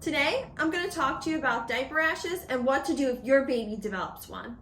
Today, I'm going to talk to you about diaper rashes and what to do if your baby develops one.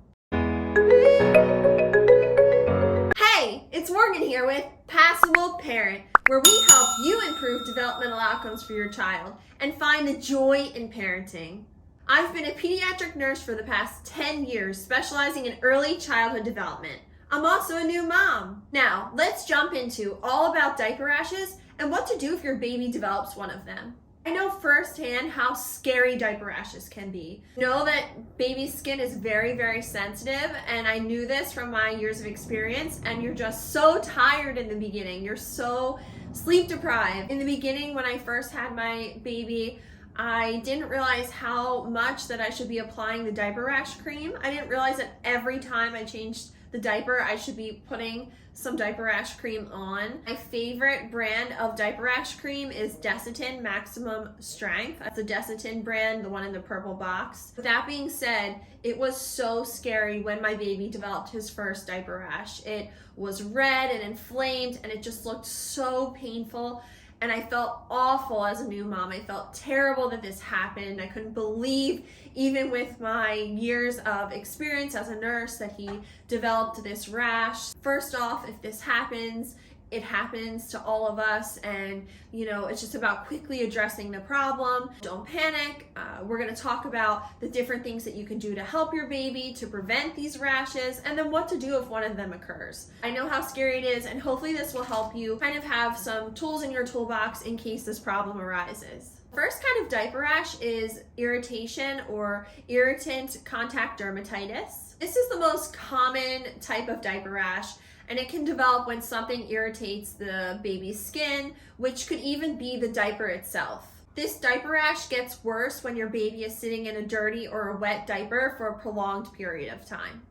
Hey, it's Morgan here with Passable Parent, where we help you improve developmental outcomes for your child and find the joy in parenting. I've been a pediatric nurse for the past 10 years, specializing in early childhood development. I'm also a new mom. Now, let's jump into all about diaper rashes and what to do if your baby develops one of them. I know firsthand how scary diaper rashes can be. Know that baby skin is very, very sensitive, and I knew this from my years of experience, and you're just so tired in the beginning. You're so sleep deprived. In the beginning, when I first had my baby, I didn't realize how much that I should be applying the diaper rash cream. I didn't realize that every time I changed the diaper, I should be putting some diaper rash cream on. My favorite brand of diaper rash cream is Desitin Maximum Strength. That's the Desitin brand, the one in the purple box. With that being said, it was so scary when my baby developed his first diaper rash. It was red and inflamed, and it just looked so painful. And I felt awful as a new mom. I felt terrible that this happened. I couldn't believe, even with my years of experience as a nurse, that he developed this rash. First off, if this happens, it happens to all of us, and it's just about quickly addressing the problem. Don't panic. We're going to talk about the different things that you can do to help your baby to prevent these rashes, and then what to do if one of them occurs. I know how scary it is, and hopefully this will help you kind of have some tools in your toolbox in case this problem arises. First kind of diaper rash is irritation or irritant contact dermatitis. This is the most common type of diaper rash, and it can develop when something irritates the baby's skin, which could even be the diaper itself. This diaper rash gets worse when your baby is sitting in a dirty or a wet diaper for a prolonged period of time.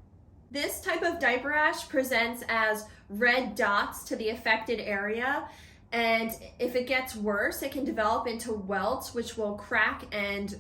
This type of diaper rash presents as red dots to the affected area, and if it gets worse, it can develop into welts, which will crack and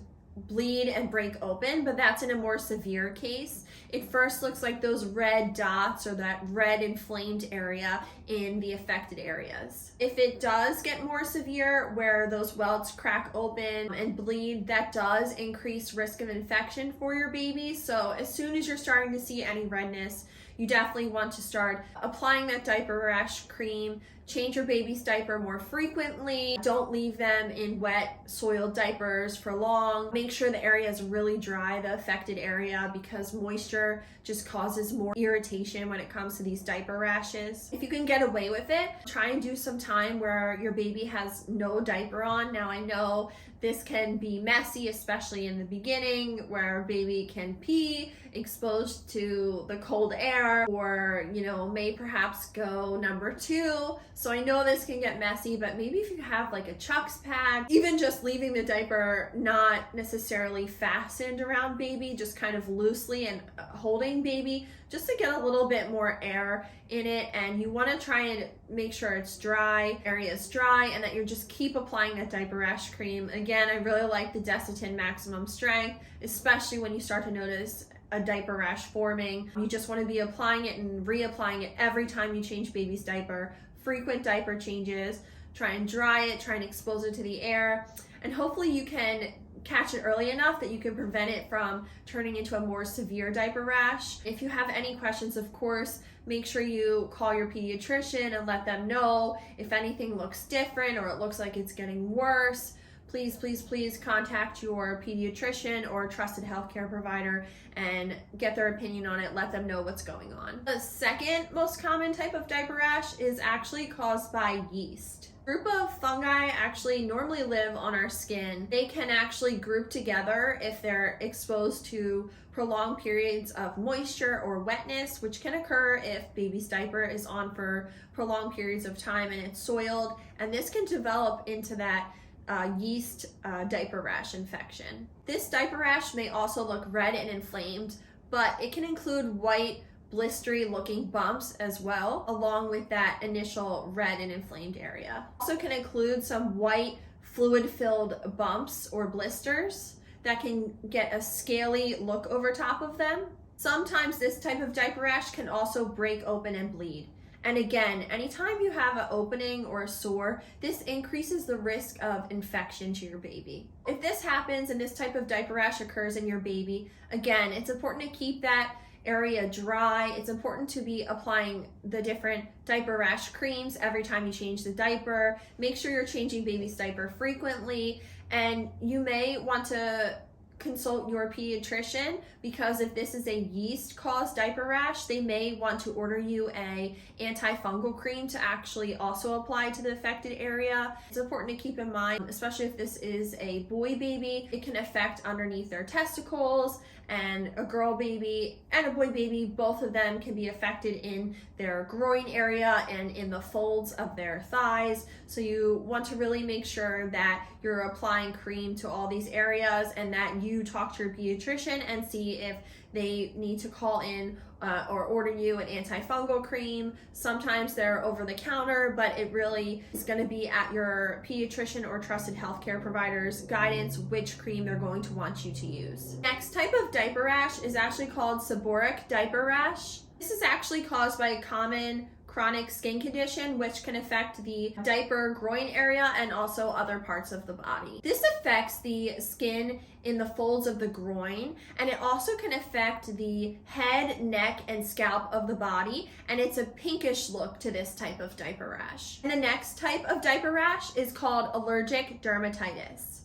bleed and break open, but that's in a more severe case. It first looks like those red dots or that red inflamed area in the affected areas. If it does get more severe, where those welts crack open and bleed, that does increase risk of infection for your baby. So as soon as you're starting to see any redness, you definitely want to start applying that diaper rash cream. Change your baby's diaper more frequently. Don't leave them in wet, soiled diapers for long. Make sure the area is really dry, the affected area, because moisture just causes more irritation when it comes to these diaper rashes. If you can get away with it, try and do some time where your baby has no diaper on. Now, I know this can be messy, especially in the beginning, where baby can pee exposed to the cold air, or may perhaps go number 2. So I know this can get messy, but maybe if you have like a Chucks pad, even just leaving the diaper not necessarily fastened around baby, just kind of loosely and holding baby, just to get a little bit more air in it. And you want to try and make sure it's dry, area is dry, and that you just keep applying that diaper rash cream. Again, I really like the Desitin Maximum Strength, especially when you start to notice a diaper rash forming. You just want to be applying it and reapplying it every time you change baby's diaper. Frequent diaper changes. Try and dry it, try and expose it to the air, and hopefully you can catch it early enough that you can prevent it from turning into a more severe diaper rash. If you have any questions, of course, make sure you call your pediatrician and let them know if anything looks different or it looks like it's getting worse. Please contact your pediatrician or trusted healthcare provider and get their opinion on it. Let them know what's going on. The second most common type of diaper rash is actually caused by yeast. A group of fungi actually normally live on our skin. They can actually group together if they're exposed to prolonged periods of moisture or wetness, which can occur if baby's diaper is on for prolonged periods of time and it's soiled, and this can develop into that yeast diaper rash infection. This diaper rash may also look red and inflamed, but it can include white, blistery looking bumps as well, along with that initial red and inflamed area. Also can include some white fluid-filled bumps or blisters that can get a scaly look over top of them. Sometimes this type of diaper rash can also break open and bleed. And again, anytime you have an opening or a sore, this increases the risk of infection to your baby. If this happens and this type of diaper rash occurs in your baby, again, it's important to keep that area dry. It's important to be applying the different diaper rash creams every time you change the diaper. Make sure you're changing baby's diaper frequently, and you may want to consult your pediatrician, because if this is a yeast caused diaper rash, they may want to order you a antifungal cream to actually also apply to the affected area. It's important to keep in mind, especially if this is a boy baby, it can affect underneath their testicles, and a girl baby and a boy baby, both of them can be affected in their groin area and in the folds of their thighs. So you want to really make sure that you're applying cream to all these areas, and that you talk to your pediatrician and see if they need to call in or order you an antifungal cream. Sometimes they're over the counter, but it really is going to be at your pediatrician or trusted healthcare provider's guidance which cream they're going to want you to use. Next type of diaper rash is actually called seborrheic diaper rash. This is actually caused by a common chronic skin condition which can affect the diaper groin area and also other parts of the body. This affects the skin in the folds of the groin, and it also can affect the head, neck, and scalp of the body, and it's a pinkish look to this type of diaper rash. And the next type of diaper rash is called allergic dermatitis.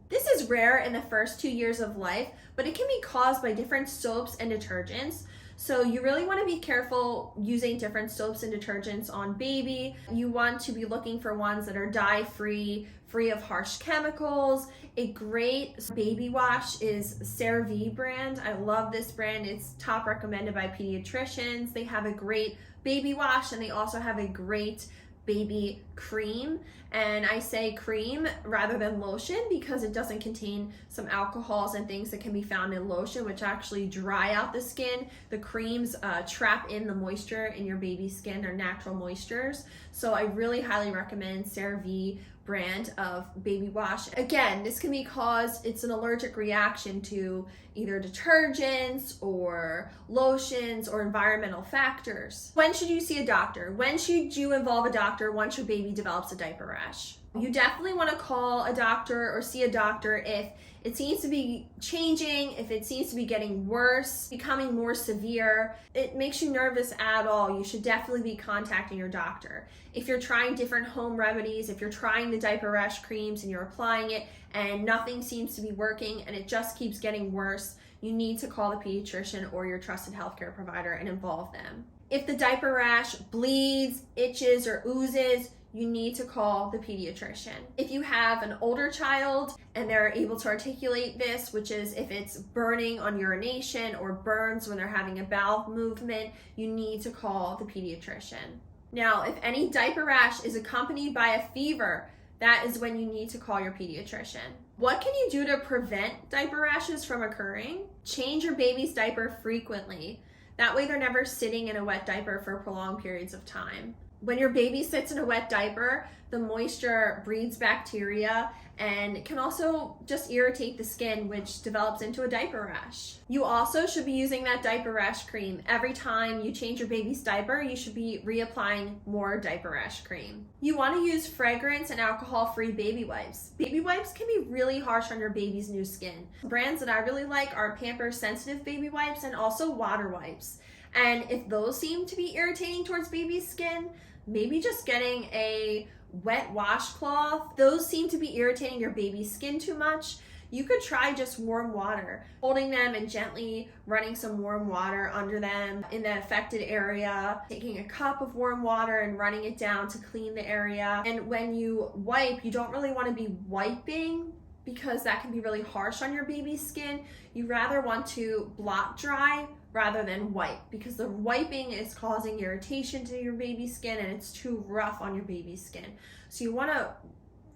This is rare in the first 2 years of life, but it can be caused by different soaps and detergents. So you really want to be careful using different soaps and detergents on baby. You want to be looking for ones that are dye-free, free of harsh chemicals. A great baby wash is CeraVe brand. I love this brand. It's top recommended by pediatricians. They have a great baby wash, and they also have a great baby cream. And I say cream rather than lotion because it doesn't contain some alcohols and things that can be found in lotion, which actually dry out the skin. The creams trap in the moisture in your baby's skin, their natural moistures. So I really highly recommend CeraVe brand of baby wash. Again, this can be caused, it's an allergic reaction to either detergents or lotions or environmental factors. When should you see a doctor? When should you involve a doctor once your baby develops a diaper rash? You definitely want to call a doctor or see a doctor if it seems to be changing, if it seems to be getting worse, becoming more severe, it makes you nervous at all, you should definitely be contacting your doctor. If you're trying different home remedies, if you're trying the diaper rash creams and you're applying it and nothing seems to be working and it just keeps getting worse, you need to call the pediatrician or your trusted healthcare provider and involve them. If the diaper rash bleeds, itches, or oozes, you need to call the pediatrician. If you have an older child and they're able to articulate this, which is if it's burning on urination or burns when they're having a bowel movement, you need to call the pediatrician. Now, if any diaper rash is accompanied by a fever, that is when you need to call your pediatrician. What can you do to prevent diaper rashes from occurring? Change your baby's diaper frequently. That way they're never sitting in a wet diaper for prolonged periods of time. When your baby sits in a wet diaper, the moisture breeds bacteria and can also just irritate the skin, which develops into a diaper rash. You also should be using that diaper rash cream. Every time you change your baby's diaper, you should be reapplying more diaper rash cream. You want to use fragrance and alcohol-free baby wipes. Baby wipes can be really harsh on your baby's new skin. Brands that I really like are Pampers Sensitive Baby Wipes and also water wipes. And if those seem to be irritating towards baby's skin, maybe just getting a wet washcloth. Those seem to be irritating your baby's skin too much. You could try just warm water, holding them and gently running some warm water under them in the affected area, taking a cup of warm water and running it down to clean the area. And when you wipe, you don't really want to be wiping because that can be really harsh on your baby's skin. You rather want to blot dry rather than wipe, because the wiping is causing irritation to your baby's skin and it's too rough on your baby's skin. So you want to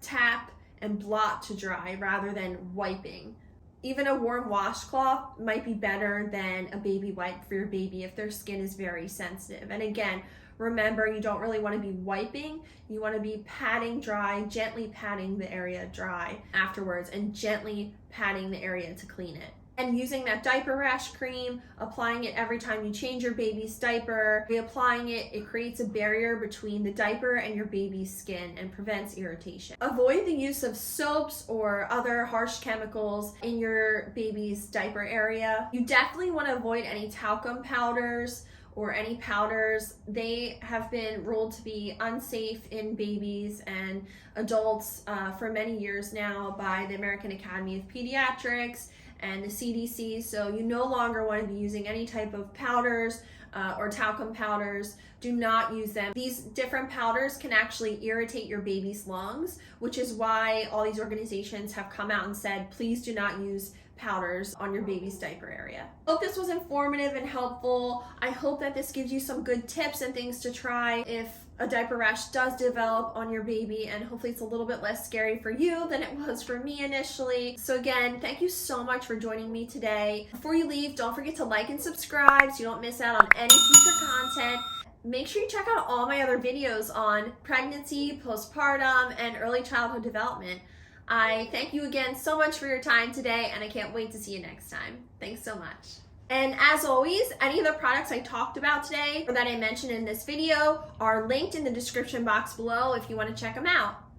tap and blot to dry rather than wiping. Even a warm washcloth might be better than a baby wipe for your baby if their skin is very sensitive. And again, remember, you don't really want to be wiping. You want to be patting dry, gently patting the area dry afterwards and gently patting the area to clean it. and using that diaper rash cream, applying it every time you change your baby's diaper. Reapplying it creates a barrier between the diaper and your baby's skin and prevents irritation. Avoid the use of soaps or other harsh chemicals in your baby's diaper area. You definitely want to avoid any talcum powders or any powders. They have been ruled to be unsafe in babies and adults for many years now by the American Academy of Pediatrics and the CDC, so you no longer want to be using any type of powders or talcum powders. Do not use them. These different powders can actually irritate your baby's lungs, which is why all these organizations have come out and said, please do not use powders on your baby's diaper area. Hope this was informative and helpful. I hope that this gives you some good tips and things to try if a diaper rash does develop on your baby, and hopefully it's a little bit less scary for you than it was for me initially. So again, thank you so much for joining me today. Before you leave, don't forget to like and subscribe so you don't miss out on any future content. Make sure you check out all my other videos on pregnancy, postpartum, and early childhood development. I thank you again so much for your time today, and I can't wait to see you next time. Thanks so much. And as always, any of the products I talked about today or that I mentioned in this video are linked in the description box below if you want to check them out.